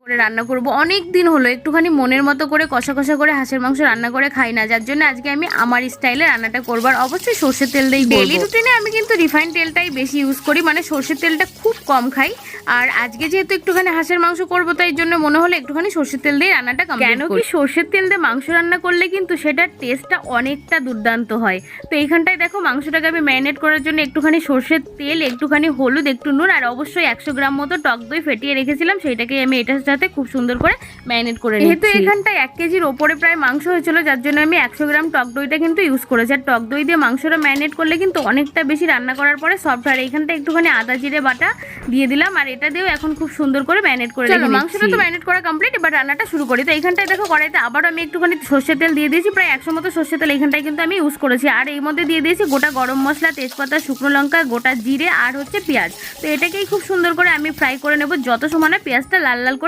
করে রান্না করব। অনেক দিন হলো একটুখানি মনের মতো করে কষা কষা করে হাঁসের মাংস রান্না করে খাই না, যার জন্য আজকে আমি আমার স্টাইলে রান্নাটা করবো। আর অবশ্যই সর্ষের তেল দিয়েই করব। ডেইলি রুটিনে আমি কিন্তু রিফাইন্ড তেলটাই বেশি ইউজ করি, মানে সর্ষের তেলটা খুব কম খাই। আর আজকে যেহেতু একটুখানি হাঁসের মাংস করবো, তাই জন্য মনে হলো একটুখানি সর্ষের তেল দিয়ে রান্নাটা কমপ্লিট করি। কেন কি সর্ষের তেল দিয়ে মাংস রান্না করলে কিন্তু সেটার টেস্টটা অনেকটা দুর্দান্ত হয়। তো এইখানটায় দেখো মাংসটাকে আমি ম্যারিনেট করার জন্য একটুখানি সর্ষের তেল, একটুখানি হলুদ, একটু নুন আর অবশ্যই 100 গ্রাম মতো টক দই ফেটিয়ে রেখেছিলাম, সেইটাকে আমি এটার সাথে খুব সুন্দর করে ম্যারিনেট করে নিচ্ছি। যেহেতু এখানটায় 1 কেজির ওপরে প্রায় মাংস হয়েছিল, যার জন্য আমি 100 গ্রাম টক দইটা কিন্তু ইউজ করেছি। আর টক দই দিয়ে মাংসটা ম্যারিনেট করলে কিন্তু অনেকটা বেশি রান্না করার পরে সফট হয়। এইখানটা একটুখানি আদা জিরে বাটা দিয়ে দিলাম, আর এটা দিয়েও এখন খুব সুন্দর করে ম্যারিনেট করে নিচ্ছি। মাংসটা তো ম্যারিনেট করা কমপ্লিট, এবার রান্নাটা শুরু করি। তো এইখানটায় দেখো কড়াইতে আবারও আমি একটুখানি সর্ষের তেল দিয়ে দিয়েছি, প্রায় 100 মতো সর্ষের তেল এইখানটায় কিন্তু আমি ইউজ করেছি। আর এর মধ্যে দিয়ে দিয়েছি গোটা গরম মশলা, তেজপাতা, শুকনো লঙ্কা, গোটা জিরে আর হচ্ছে পেঁয়াজ। তো এটাকেই খুব সুন্দর করে আমি ফ্রাই করে নেব, যত সময় না পেঁয়াজটা লাল লাল করে